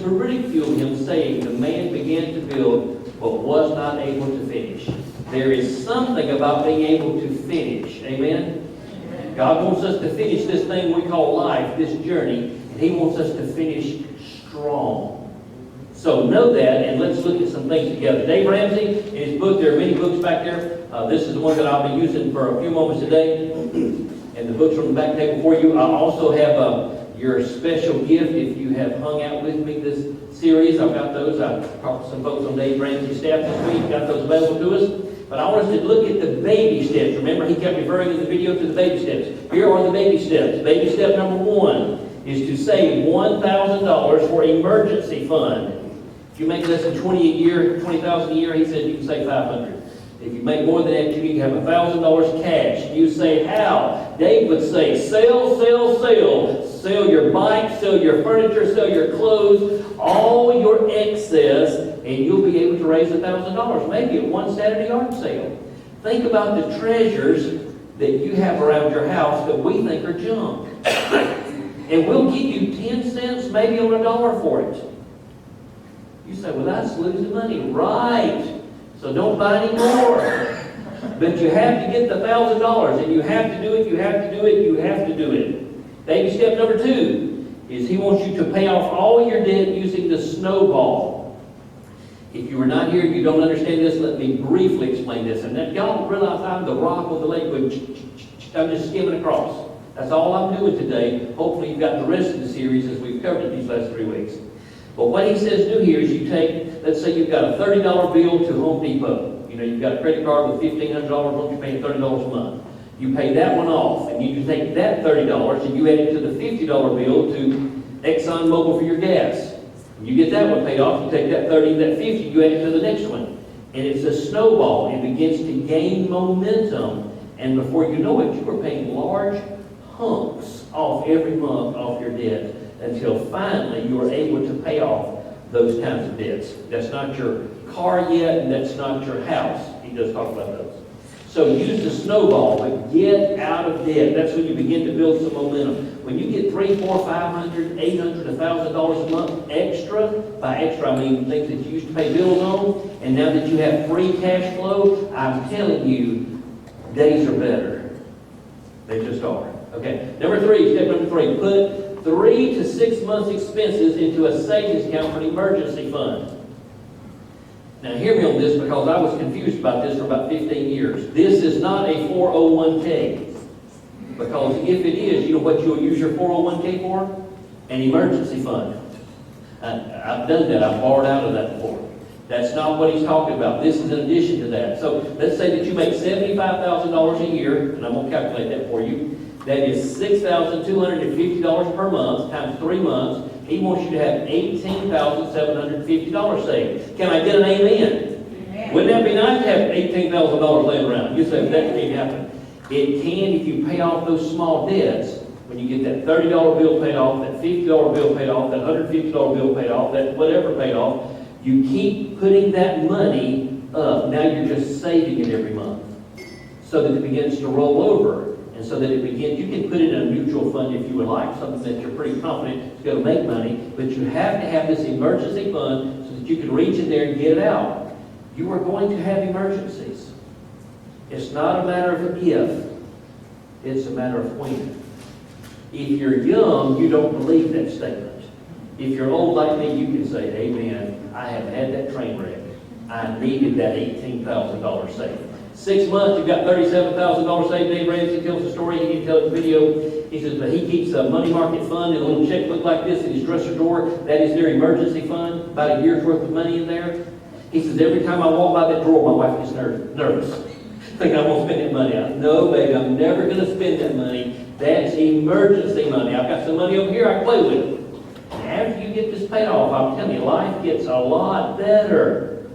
to ridicule him, saying, the man began to build, but was not able to finish. There is something about being able to finish. Amen? God wants us to finish this thing we call life, this journey, and He wants us to finish strong. So know that, and let's look at some things together. Dave Ramsey, in his book, there are many books back there. This is the one that I'll be using for a few moments today. And the book's on the back table for you. I also have your special gift if you have hung out with me this series. I've got those. I talked to some folks on Dave Ramsey's staff this week. Got those available to us. But I want us to look at the baby steps. Remember, he kept referring in the video to the baby steps. Here are the baby steps. Baby step number 1 is to save $1,000 for emergency fund. If you make less than $20,000 a year, he said you can save $500. If you make more than that, you need to have $1,000 cash. You say, how? Dave would say, sell, sell, sell. Sell your bike, sell your furniture, sell your clothes, all your excess, and you'll be able to raise $1,000, maybe at one Saturday yard sale. Think about the treasures that you have around your house that we think are junk. And we'll give you 10 cents, maybe on $1 for it. You say, well, that's losing money. Right. So don't buy any more. But you have to get the $1,000, and you have to do it, you have to do it, you have to do it. Baby step number 2 is he wants you to pay off all your debt using the snowball. If you were not here, you don't understand this, let me briefly explain this. And then y'all realize I'm the rock on the lake, I'm just skimming across. That's all I'm doing today. Hopefully you've got the rest of the series as we've covered these last 3 weeks. But what he says do here is you take, let's say you've got a $30 bill to Home Depot. You know, you've got a credit card with $1,500 on it, you're paying $30 a month. You pay that one off, and you take that $30 and you add it to the $50 bill to ExxonMobil for your gas. You get that one paid off, you take that 30 and that 50, you add it to the next one. And it's a snowball. It begins to gain momentum, and before you know it, you are paying large hunks off every month off your debt until finally you are able to pay off those kinds of debts. That's not your car yet, and that's not your house. He does talk about those. So use the snowball, but get out of debt. That's when you begin to build some momentum. When you get $300, $400, $500, $800, $1,000 a month extra, by extra I mean things that you used to pay bills on, and now that you have free cash flow, I'm telling you, days are better. They just are. Okay. Number 3, step number 3, put 3 to 6 months expenses into a savings account for an emergency fund. Now hear me on this, because I was confused about this for about 15 years. This is not a 401k. Because if it is, you know what you'll use your 401k for? An emergency fund. I've done that. I've borrowed out of that before. That's not what he's talking about. This is in addition to that. So let's say that you make $75,000 a year, and I'm going to calculate that for you. That is $6,250 per month times 3 months. He wants you to have $18,750 saved. Can I get an amen? Amen? Wouldn't that be nice to have $18,000 laying around? You say, that can't happen. It can if you pay off those small debts. When you get that $30 bill paid off, that $50 bill paid off, that $150 bill paid off, that whatever paid off, you keep putting that money up. Now you're just saving it every month so that it begins to roll over. And so that it begins, you can put it in a mutual fund if you would like, something that you're pretty confident is going to make money, but you have to have this emergency fund so that you can reach in there and get it out. You are going to have emergencies. It's not a matter of if, it's a matter of when. If you're young, you don't believe that statement. If you're old like me, you can say, amen, I have had that train wreck. I needed that $18,000 saved. 6 months, you've got $37,000 saved. Dave Ramsey tells the story. He didn't tell the video. He says, but he keeps a money market fund in a little checkbook like this in his dresser drawer. That is their emergency fund, about a year's worth of money in there. He says, every time I walk by that drawer, my wife gets nervous. Think I'm going to spend that money. No, baby, I'm never going to spend that money. That's emergency money. I've got some money over here I can play with. After you get this paid off, I'm telling you, life gets a lot better.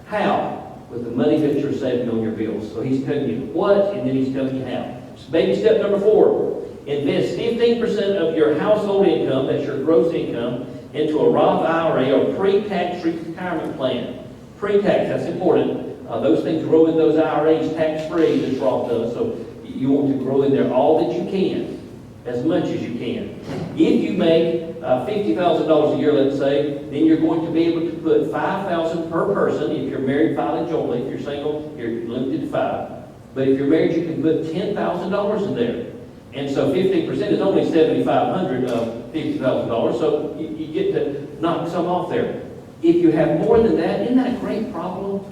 How? With the money that you're saving on your bills. So he's telling you what, and then he's telling you how. So baby step number 4, invest 15% of your household income, that's your gross income, into a Roth IRA or pre-tax retirement plan. Pre-tax, that's important. Those things grow in those IRAs tax-free, this Roth does. So you want to grow in there all that you can. as much as you can. If you make $50,000 a year, let's say, then you're going to be able to put $5,000 per person. If you're married, filing jointly. If you're single, you're limited to 5. But if you're married, you can put $10,000 in there. And so 15% is only $7,500 of $50,000. So you get to knock some off there. If you have more than that, isn't that a great problem?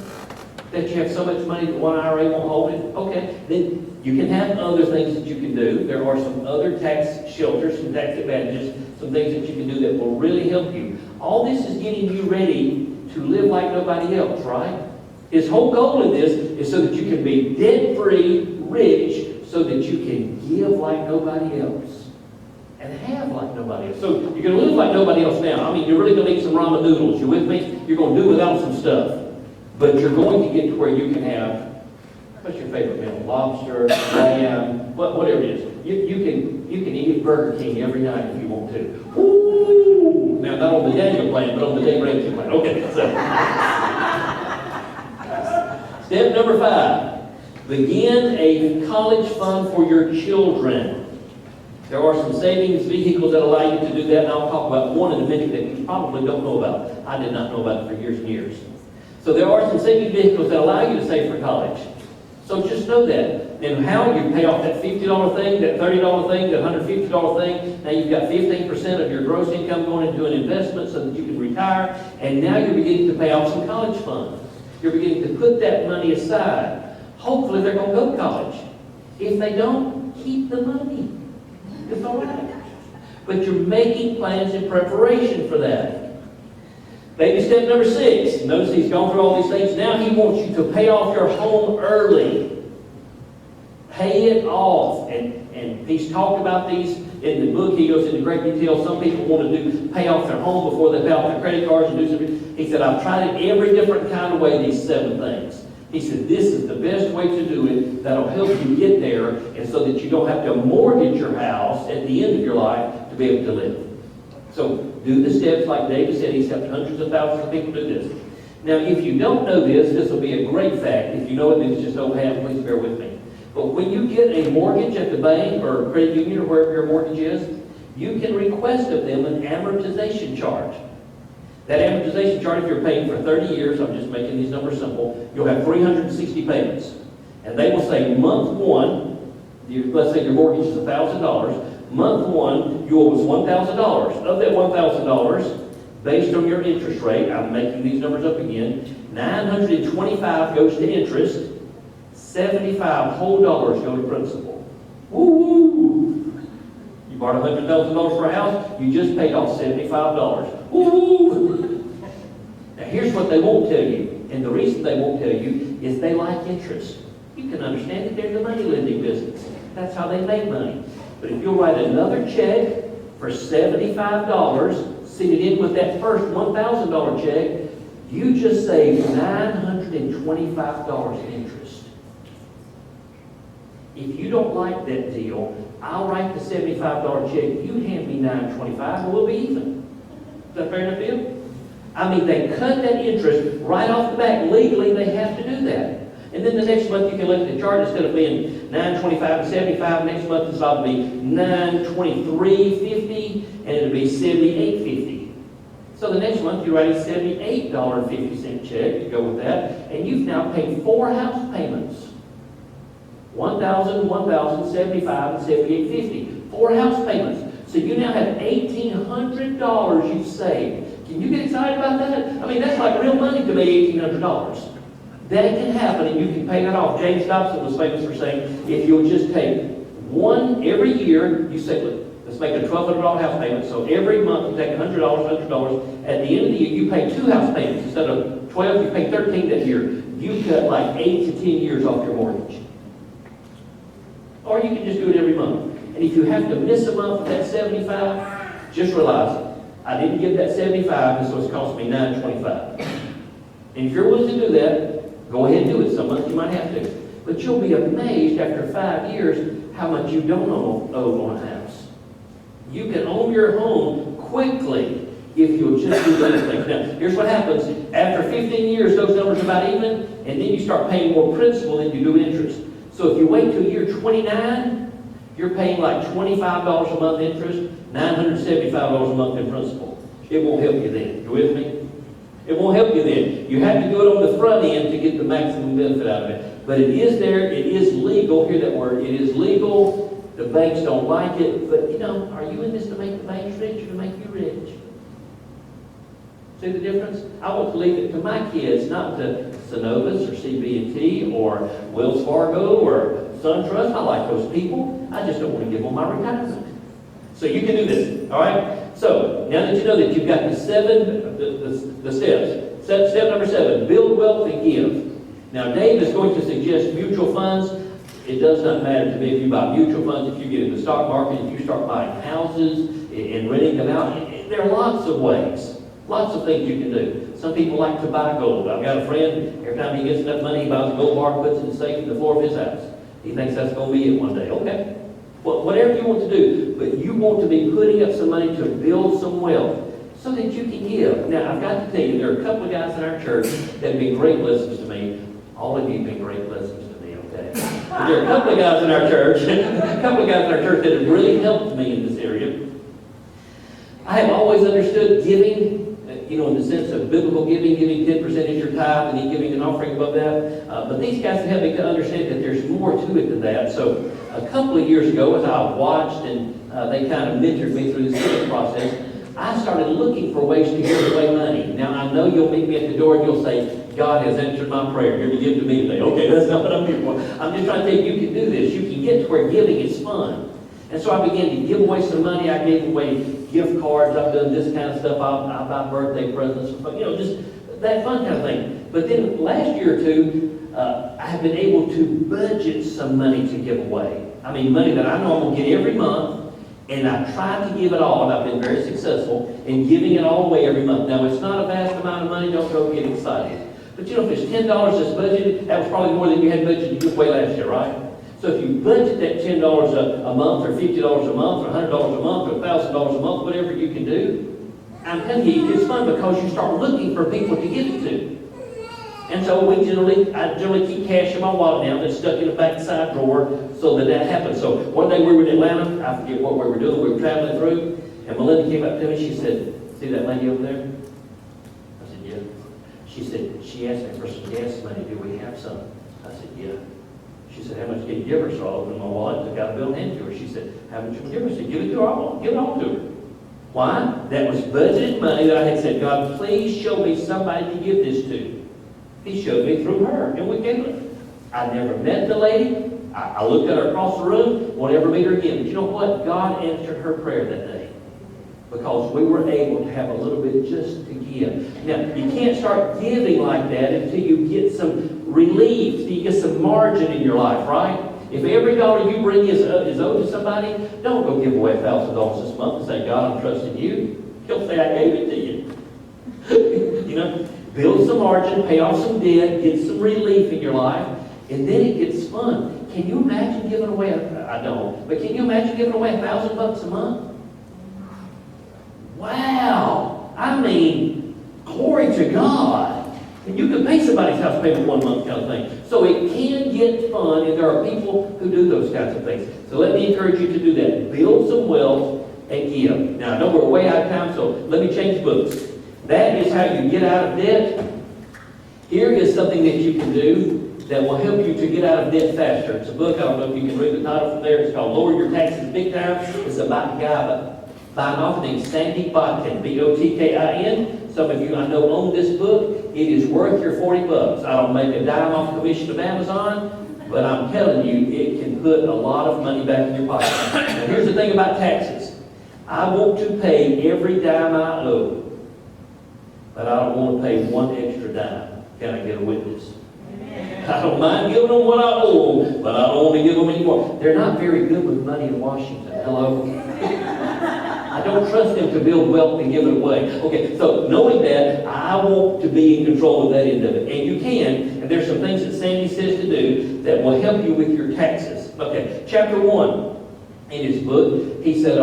That you have so much money that one IRA won't hold it? Okay, then you can have other things that you can do. There are some other tax shelters, some tax advantages, some things that you can do that will really help you. All this is getting you ready to live like nobody else, right? His whole goal in this is so that you can be debt-free, rich, so that you can give like nobody else and have like nobody else. So you're going to live like nobody else now. I mean, you're really going to eat some ramen noodles. You with me? You're going to do without some stuff. But you're going to get to where you can have, what's your favorite meal? Lobster, lamb, whatever it is. You can eat at Burger King every night if you want to. Woo! Now, not on the Daniel plan, but on the Dave Ramsey plan. Okay, so. Step number 5. Begin a college fund for your children. There are some savings vehicles that allow you to do that, and I'll talk about one in a minute that you probably don't know about. I did not know about it for years and years. So there are some savings vehicles that allow you to save for college. So just know that. And how you pay off that $50 thing, that $30 thing, that $150 thing. Now you've got 15% of your gross income going into an investment so that you can retire. And now you're beginning to pay off some college funds. You're beginning to put that money aside. Hopefully they're going to go to college. If they don't, keep the money. It's all right. But you're making plans in preparation for that. Baby step number 6. Notice he's gone through all these things. Now he wants you to pay off your home early. Pay it off. And he's talked about these in the book. He goes into great detail. Some people want to pay off their home before they pay off their credit cards and do something. He said, I've tried it every different kind of way, these 7 things. He said, this is the best way to do it that'll help you get there, and so that you don't have to mortgage your house at the end of your life to be able to live. So do the steps like David said. He's helped hundreds of thousands of people do this. Now, if you don't know this will be a great fact. If you know it, then it's just old hat. Please bear with me. But when you get a mortgage at the bank or credit union or wherever your mortgage is, you can request of them an amortization charge. That amortization charge, if you're paying for 30 years, I'm just making these numbers simple, you'll have 360 payments. And they will say month 1, let's say your mortgage is $1,000, month 1, you owe us $1,000. Of that $1,000, based on your interest rate, I'm making these numbers up again, $925 goes to interest, $75 whole dollars go to principal. Woo-woo! You borrowed $100,000 for a house, you just paid off $75. Woo! Now here's what they won't tell you, and the reason they won't tell you is they like interest. You can understand that they're in the money lending business. That's how they make money. But if you'll write another check for $75, send it in with that first $1,000 check, you just saved $925 in interest. If you don't like that deal, I'll write the $75 check, you hand me $925, and we'll be even. Is that fair enough deal? I mean, they cut that interest right off the bat. Legally, they have to do that. And then the next month, you can look at the chart. Instead of being $925 and $75, next month it's about to be $923.50, and it'll be $78.50. So the next month, you write a $78.50 check to go with that, and you've now paid 4 house payments. $1,000, $1,000, $75, and $78.50. 4 house payments. So you now have $1,800 you've saved. Can you get excited about that? I mean, that's like real money to me, $1,800. That can happen, and you can pay that off. James Dobson was famous for saying, if you'll just take one every year, you say, look, let's make a $1,200 house payment. So every month you take $100, $100. At the end of the year, you pay 2 house payments. Instead of 12, you pay 13 that year. You cut like 8 to 10 years off your mortgage. Or you can just do it every month. And if you have to miss a month of that $75, just realize, I didn't get that $75, and so it's cost me $925. And if you're willing to do that, go ahead and do it. Some months you might have to. But you'll be amazed after 5 years how much you don't owe on a house. You can own your home quickly if you'll just do those things. Now, here's what happens. After 15 years, those numbers are about even, and then you start paying more principal than you do interest. So if you wait till year 29, You're paying like $25 a month interest, $975 a month in principal. It won't help you then. You with me? It won't help you then. You have to do it on the front end to get the maximum benefit out of it. But it is there. It is legal. Hear that word. It is legal. The banks don't like it. But, you know, are you in this to make the banks rich or to make you rich? See the difference? I want to leave it to my kids, not to Synovus or CB&T or Wells Fargo or SunTrust. I like those people. I just don't want to give them my retirement. So you can do this, all right? So now that you know that you've got the steps. Step number 7, build wealth and give. Now Dave is going to suggest mutual funds. It does not matter to me if you buy mutual funds, if you get in the stock market, if you start buying houses and renting them out. There are lots of ways. Lots of things you can do. Some people like to buy gold. I've got a friend, every time he gets enough money, he buys a gold bar, puts it safe in the floor of his house. He thinks that's going to be it one day. Okay. Well, whatever you want to do, but you want to be putting up some money to build some wealth so that you can give. Now, I've got to tell you, there are a couple of guys in our church that have been great blessings to me. All of you have been great blessings to me, okay? But there are a couple of guys in our church, that have really helped me in this area. I have always understood giving, in the sense of biblical giving 10% is your tithe, and then giving an offering above that. But these guys have helped me to understand that there's more to it than that. So a couple of years ago, as I watched and they kind of mentored me through this giving process, I started looking for ways to give away money. Now, I know you'll meet me at the door and you'll say, God has answered my prayer. You're to give to me today. Okay, that's not what I'm here for. I'm just trying to tell you, you can do this. You can get to where giving is fun. And so I began to give away some money. I gave away gift cards. I've done this kind of stuff. I buy birthday presents. Just that fun kind of thing. But then last year or two, I have been able to budget some money to give away. I mean, money that I know I'm going to get every month. And I tried to give it all, and I've been very successful in giving it all away every month. Now, it's not a vast amount of money. Don't go get excited. But if it's $10 that's budgeted, that was probably more than you had budgeted to give away last year, right? So if you budget that $10 a month, or $50 a month, or $100 a month, or $1,000 a month, whatever you can do, I'm telling you, it's fun because you start looking for people to give it to. And so I generally keep cash in my wallet now that's stuck in the back side drawer so that happens. So one day we were in Atlanta, I forget what we were doing, we were traveling through, and Melinda came up to me, she said, see that lady over there? I said, yeah. She said, she asked me for some gas money, do we have some? I said, yeah. She said, how much can you give her? So I opened my wallet, took out a bill and handed to her. She said, how much can you give her? I said, give it to her all. Give it all to her. Why? That was budgeted money that I had said, God, please show me somebody to give this to. He showed me through her, and we gave it. I never met the lady. I looked at her across the room, won't ever meet her again. But you know what? God answered her prayer that day because we were able to have a little bit just to give. Now, you can't start giving like that until you get some relief, until you get some margin in your life, right? If every dollar you bring is owed to somebody, don't go give away $1,000 this month and say, God, I'm trusting you. He'll say, I gave it to you. Build some margin, pay off some debt, get some relief in your life, and then it gets fun. Can you imagine giving away, I don't, but can you imagine giving away $1,000 a month? Wow! I mean, glory to God. And you can pay somebody's house payment 1 month kind of thing. So it can get fun, and there are people who do those kinds of things. So let me encourage you to do that. Build some wealth and give. Now, I know we're way out of time, so let me change books. That is how you get out of debt. Here is something that you can do that will help you to get out of debt faster. It's a book, I don't know if you can read the title from there. It's called Lower Your Taxes Big Time. It's about a guy by an author named Sandy Botkin, B-O-T-K-I-N. Some of you I know own this book. It is worth your $40. I don't make a dime off commission of Amazon, but I'm telling you, it can put a lot of money back in your pocket. Now, here's the thing about taxes. I want to pay every dime I owe. But I don't want to pay one extra dime. Can I get a witness? Amen. I don't mind giving them what I owe them, but I don't want to give them any more. They're not very good with money in Washington. Hello? I don't trust them to build wealth and give it away. Okay, so knowing that, I want to be in control of that end of it. And you can, and there's some things that Sandy says to do that will help you with your taxes. Okay, chapter 1 in his book, he said,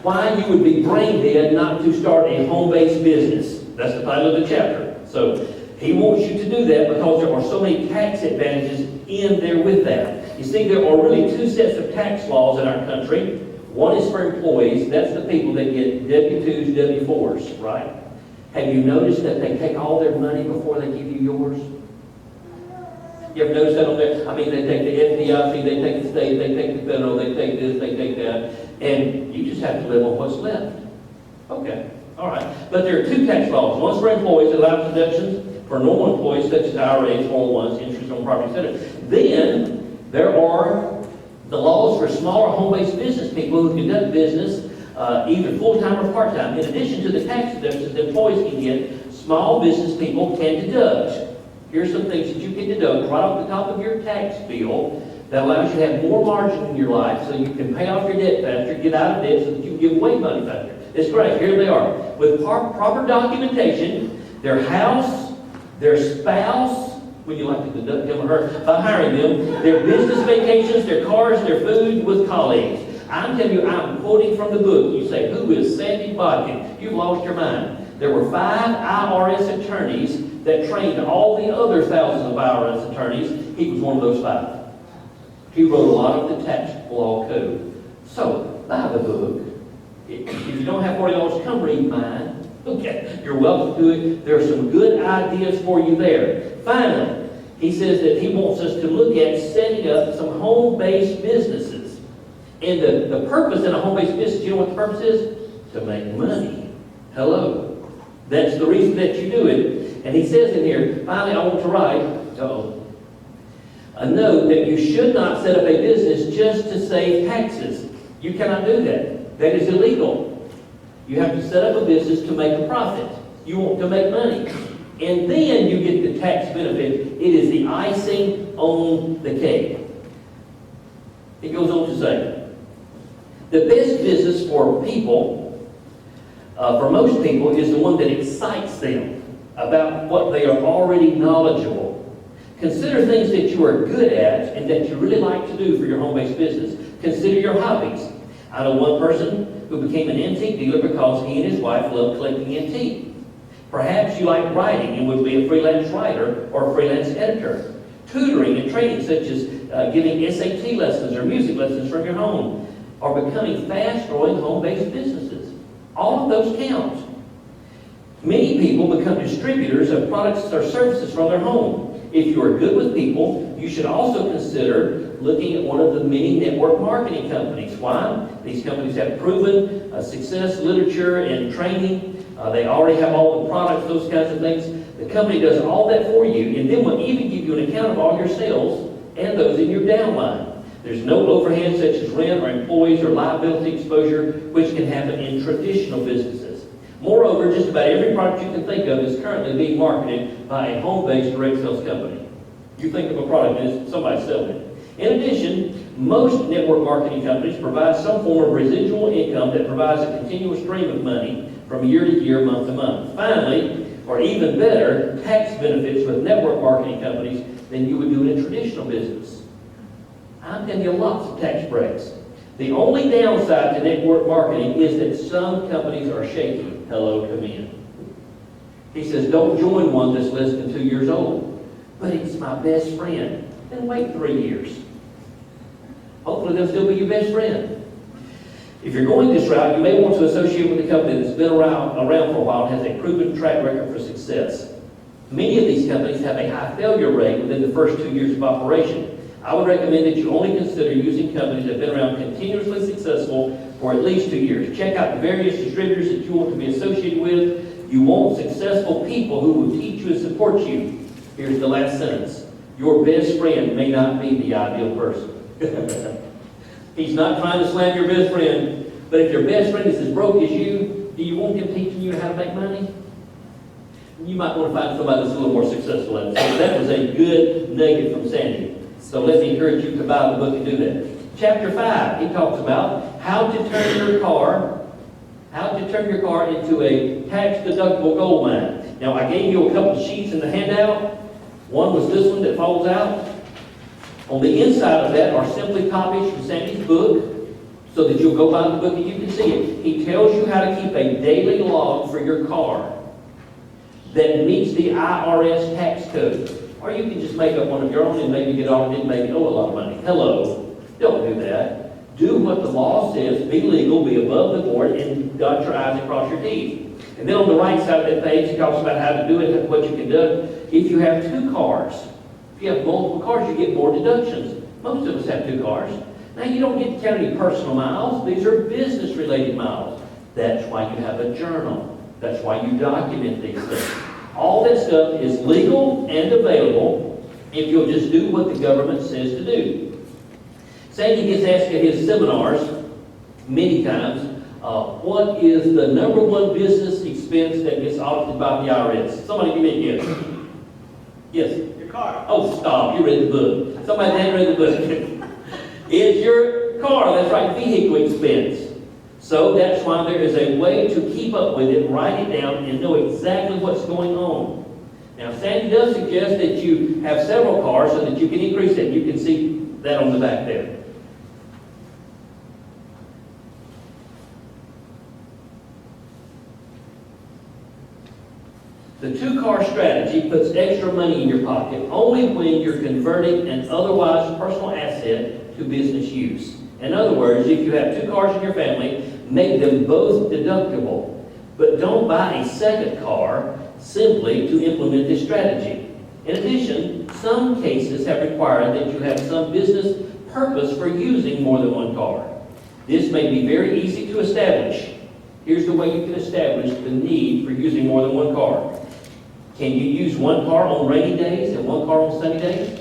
why you would be brain dead not to start a home-based business. That's the title of the chapter. So he wants you to do that because there are so many tax advantages in there with that. You see, there are really two sets of tax laws in our country. One is for employees. That's the people that get W-2s, W-4s, right? Have you noticed that they take all their money before they give you yours? You ever notice that on there? I mean, they take the FDIC, they take the state, they take the federal, they take this, they take that, and you just have to live on what's left. Okay, all right. But there are two tax laws. One's for employees that allow deductions for normal employees such as IRAs, 401s, interest on property, etc. Then there are the laws for smaller home-based business people who conduct business either full-time or part-time. In addition to the tax deductions that employees can get, small business people can deduct. Here's some things that you can deduct right off the top of your tax bill that allows you to have more margin in your life so you can pay off your debt faster, get out of debt so that you can give away money faster. It's great. Here they are. With proper documentation, their house, their spouse, when you like to deduct him or her, by hiring them, their business vacations, their cars, their food with colleagues. I'm telling you, I'm quoting from the book. You say, who is Sandy Bodkin? You've lost your mind. There were 5 IRS attorneys that trained all the other thousands of IRS attorneys. He was one of those 5. He wrote a lot of the tax law code. So, buy the book. If you don't have $40, come read mine. Okay, you're welcome to it. There are some good ideas for you there. Finally, he says that he wants us to look at setting up some home-based businesses. And the purpose in a home-based business, you know what the purpose is? To make money. Hello. That's the reason that you do it. And he says in here, finally, I want to write, a note that you should not set up a business just to save taxes. You cannot do that. That is illegal. You have to set up a business to make a profit. You want to make money. And then you get the tax benefit. It is the icing on the cake. It goes on to say, the best business for people, for most people, is the one that excites them about what they are already knowledgeable. Consider things that you are good at and that you really like to do for your home-based business. Consider your hobbies. I know one person who became an antique dealer because he and his wife loved collecting antiques. Perhaps you like writing and would be a freelance writer or a freelance editor. Tutoring and training such as giving SAT lessons or music lessons from your home are becoming fast-growing home-based businesses. All of those count. Many people become distributors of products or services from their home. If you are good with people, you should also consider looking at one of the many network marketing companies. Why? These companies have proven success, literature, and training. They already have all the products, those kinds of things. The company does all that for you, and then will even give you an account of all your sales and those in your downline. There's no overhead such as rent or employees or liability exposure, which can happen in traditional businesses. Moreover, just about every product you can think of is currently being marketed by a home-based direct sales company. You think of a product and somebody's selling it. In addition, most network marketing companies provide some form of residual income that provides a continuous stream of money from year to year, month to month. Finally, or even better, tax benefits with network marketing companies than you would do in a traditional business. I'm telling you lots of tax breaks. The only downside to network marketing is that some companies are shaky. Hello, come in. He says, don't join one that's less than 2 years old. But it's my best friend. Then wait 3 years. Hopefully they'll still be your best friend. If you're going this route, you may want to associate with a company that's been around for a while and has a proven track record for success. Many of these companies have a high failure rate within the first 2 years of operation. I would recommend that you only consider using companies that have been around continuously successful for at least 2 years. Check out the various distributors that you want to be associated with. You want successful people who will teach you and support you. Here's the last sentence. Your best friend may not be the ideal person. He's not trying to slam your best friend, but if your best friend is as broke as you, do you want him teaching you how to make money? You might want to find somebody that's a little more successful at it. So that was a good nugget from Sandy. So let me encourage you to buy the book and do that. Chapter 5, he talks about how to turn your car into a tax-deductible gold mine. Now, I gave you a couple of sheets in the handout. One was this one that folds out. On the inside of that are simply copies from Sandy's book, so that you'll go buy the book and you can see it. He tells you how to keep a daily log for your car that meets the IRS tax code. Or you can just make up one of your own and maybe get audited and maybe owe a lot of money. Hello. Don't do that. Do what the law says. Be legal, be above the board, and dot your I's and cross your T's. And then on the right side of that page, it talks about how to do it and what you can do. If you have 2 cars, if you have multiple cars, you get more deductions. Most of us have 2 cars. Now, you don't get to count any personal miles. These are business-related miles. That's why you have a journal. That's why you document these things. All that stuff is legal and available if you'll just do what the government says to do. Sandy gets asked at his seminars many times, what is the #1 business expense that gets audited by the IRS? Somebody give me a guess. Yes? Your car. Oh, stop. You read the book. Somebody hadn't read the book. It's your car. That's right, vehicle expense. So that's why there is a way to keep up with it, write it down, and know exactly what's going on. Now, Sandy does suggest that you have several cars so that you can increase it. You can see that on the back there. The 2-car strategy puts extra money in your pocket only when you're converting an otherwise personal asset to business use. In other words, if you have 2 cars in your family, make them both deductible. But don't buy a second car simply to implement this strategy. In addition, some cases have required that you have some business purpose for using more than 1 car. This may be very easy to establish. Here's the way you can establish the need for using more than 1 car. Can you use 1 car on rainy days and 1 car on sunny days?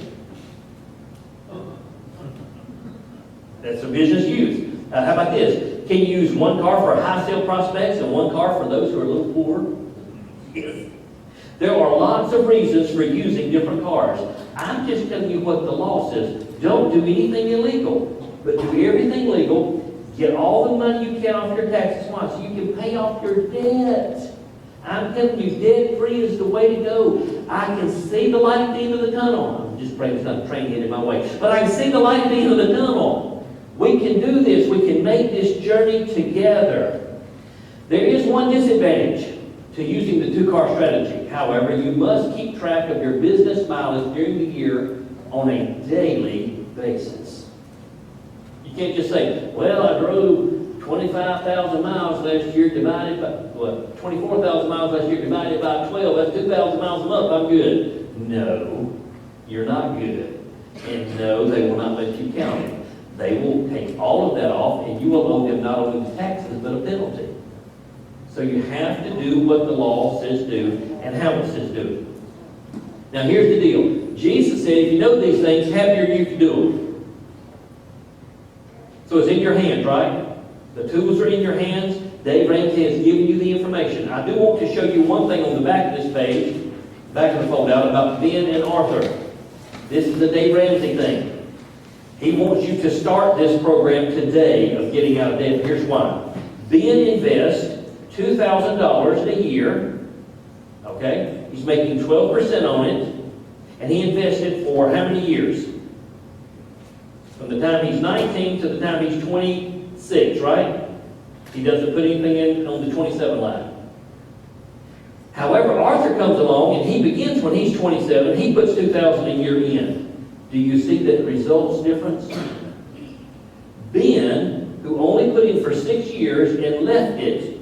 That's a business use. How about this? Can you use 1 car for high sale prospects and 1 car for those who are a little poor? Yes. There are lots of reasons for using different cars. I'm just telling you what the law says. Don't do anything illegal, but do everything legal. Get all the money you can off your taxes once so you can pay off your debt. I'm telling you, debt-free is the way to go. I can see the light at the end of the tunnel. I'm just praying there's not a train headed my way. But I can see the light at the end of the tunnel. We can do this. We can make this journey together. There is one disadvantage to using the 2-car strategy. However, you must keep track of your business mileage during the year on a daily basis. You can't just say, well, I drove 25,000 miles last year divided by, 24,000 miles last year divided by 12. That's 2,000 miles a month. I'm good. No, you're not good. And no, they will not let you count it. They will take all of that off, and you will owe them not only the taxes, but a penalty. So you have to do what the law says do and how it says do it. Now here's the deal. Jesus said, if you know these things, happier you to do them. So it's in your hands, right? The tools are in your hands. Dave Ramsey has given you the information. I do want to show you one thing on the back of this page, back of the fold out, about Ben and Arthur. This is the Dave Ramsey thing. He wants you to start this program today of getting out of debt. Here's why. Ben invests $2,000 a year. Okay? He's making 12% on it. And he invested for how many years? From the time he's 19 to the time he's 26, right? He doesn't put anything in on the 27 line. However, Arthur comes along and he begins when he's 27. He puts $2,000 a year in. Do you see the results difference? Ben, who only put in for 6 years and left it,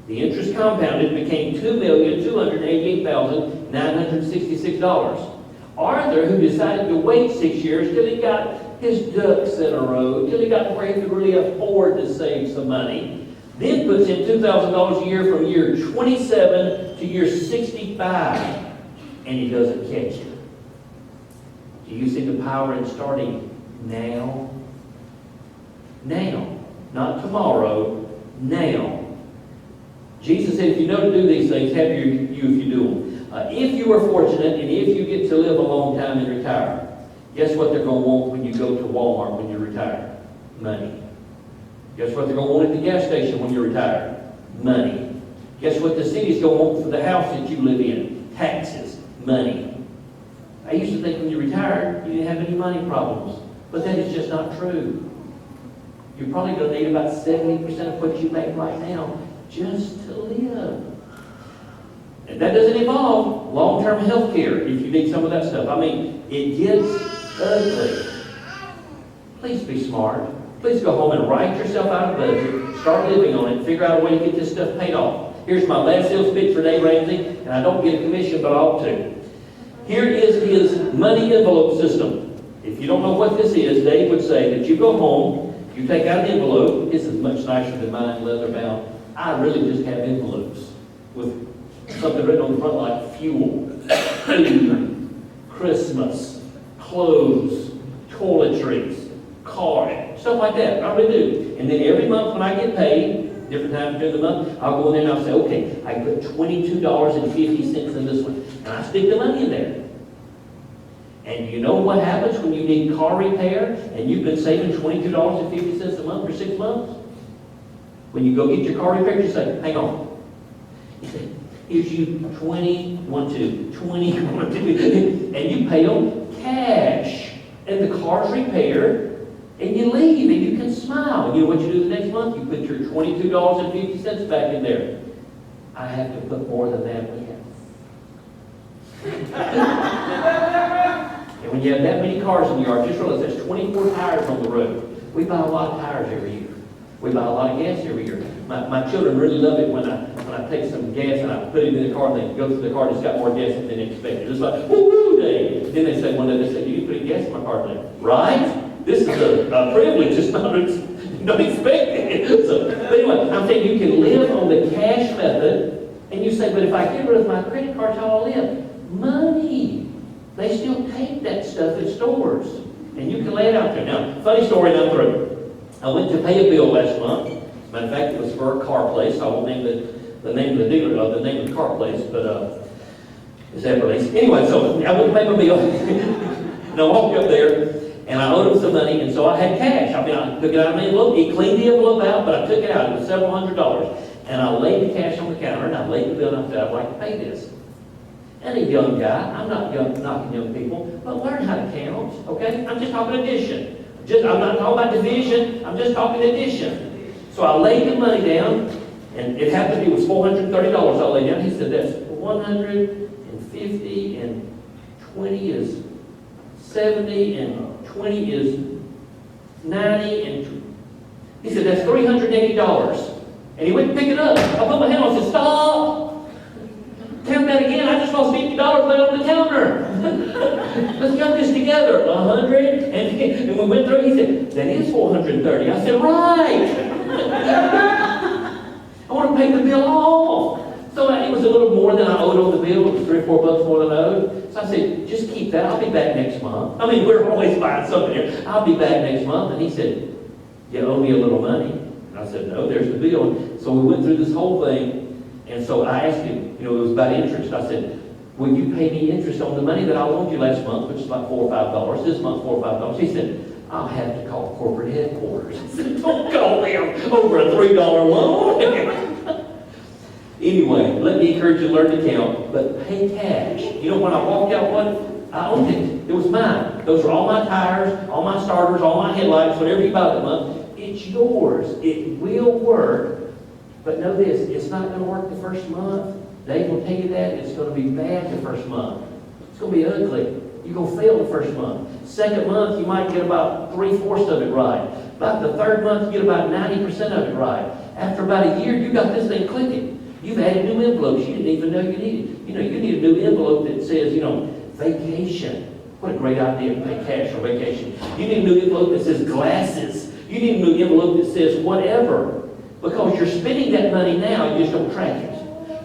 the interest compounded became $2,288,966. Arthur, who decided to wait 6 years till he got his ducks in a row, till he got where he could really afford to save some money, then puts in $2,000 a year from year 27 to year 65, and he doesn't catch it. Do you see the power in starting now? Now. Not tomorrow. Now. Jesus said, if you know to do these things, happier you if you do them. If you are fortunate and if you get to live a long time and retire, guess what they're going to want when you go to Walmart when you retire? Money. Guess what they're going to want at the gas station when you retire? Money. Guess what the city's going to want for the house that you live in? Taxes. Money. I used to think when you retired, you didn't have any money problems. But that is just not true. You're probably going to need about 70% of what you make right now just to live. And that doesn't involve long-term health care if you need some of that stuff. I mean, it gets ugly. Please be smart. Please go home and write yourself out a budget. Start living on it. Figure out a way to get this stuff paid off. Here's my last sales pitch for Dave Ramsey, and I don't get a commission, but I ought to. Here is his money envelope system. If you don't know what this is, Dave would say that you go home, you take out an envelope. This is much nicer than mine, leather bound. I really just have envelopes with something written on the front like fuel, food, Christmas, clothes, toiletries, car, stuff like that. I really do. And then every month when I get paid, different times during the month, I'll go in there and I'll say, okay, I put $22.50 in this one. And I stick the money in there. And you know what happens when you need car repair and you've been saving $22.50 a month for 6 months? When you go get your car repaired, you say, hang on. You say, here's you 20, 1, 2, 20, 1, 2, and you pay them cash. And the car's repaired, and you leave, and you can smile. And you know what you do the next month? You put your $22.50 back in there. I have to put more than that in. And when you have that many cars in the yard, just realize there's 24 tires on the road. We buy a lot of tires every year. We buy a lot of gas every year. My children really love it when I take some gas and I put it in the car and they go through the car and it's got more gas than they expected. It's like, woo-hoo, Dave. Then they say one day, they say, you put gas in my car today. Right? This is a privilege. It's not, don't expect it. So, but anyway, I'm saying you can live on the cash method and you say, but if I get rid of my credit card, how I'll live? Money. They still take that stuff in stores. And you can lay it out there. Now, funny story, and I'm through. I went to pay a bill last month. As a matter of fact, it was for a car place. I won't name the name of the dealer, the name of the car place, but it's that place. Anyway, so I went to pay my bill. And I walked up there, and I owed him some money, and so I had cash. I mean, I took it out of my envelope. He cleaned the envelope out, but I took it out. It was several $100s. And I laid the cash on the counter, and I laid the bill, and I said, I'd like to pay this. And a young guy, I'm not knocking young people, but learn how to count, okay? I'm just talking addition. I'm not talking about division, I'm just talking addition. So I laid the money down, and it happened to be, it was $430 I laid down. He said, that's 150, and 20 is 70, and 20 is 90, and he said, that's $380. And he went to pick it up. I put my hand on and said, stop! Count that again. I just lost $50 laid on the counter. Let's count this together. 100. And we went through. He said, that is 430. I said, right. I want to pay the bill off. So it was a little more than I owed on the bill. It was $3 or $4 more than I owed. So I said, just keep that. I'll be back next month. I mean, we're always buying something here. I'll be back next month. And he said, you owe me a little money. And I said, no, there's the bill. So we went through this whole thing. And so I asked him, it was about interest. I said, will you pay me interest on the money that I loaned you last month, which is like $4 or $5. This month, $4 or $5. He said, I'll have to call corporate headquarters. I said, don't call them over a $3 loan. Anyway, let me encourage you to learn to count, but pay cash. You know, when I walked out, I owned it. It was mine. Those are all my tires, all my starters, all my headlights, whatever you buy that month. It's yours. It will work. But know this, it's not going to work the first month. Dave will tell you that. It's going to be bad the first month. It's going to be ugly. You're going to fail the first month. Second month, you might get about 3/4 of it right. About the third month, you get about 90% of it right. After about a year, you got this thing clicking. You've added new envelopes you didn't even know you needed. You know, you need a new envelope that says, vacation. What a great idea to pay cash for vacation. You need a new envelope that says glasses. You need a new envelope that says whatever. Because you're spending that money now, you just don't track it.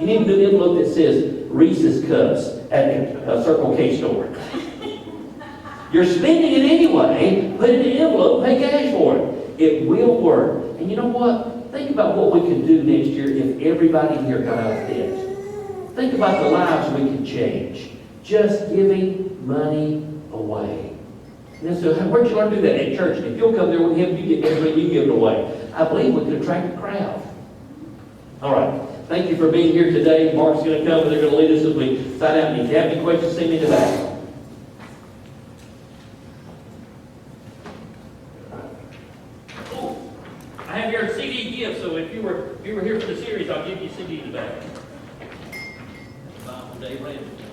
You need a new envelope that says Reese's Cups at the Circle K store. You're spending it anyway, put it in an envelope, pay cash for it. It will work. And you know what? Think about what we could do next year if everybody here got out of debt. Think about the lives we could change. Just giving money away. And so where'd you learn to do that? At church. If you'll come there with him, you get everything, you give it away. I believe we could attract a crowd. All right. Thank you for being here today. Mark's going to come and they're going to lead us as we sign out. And if you have any questions, see me in the back. I have your CD gift, so if you were here for the series, I'll give you a CD in the back. Dave Ramsey.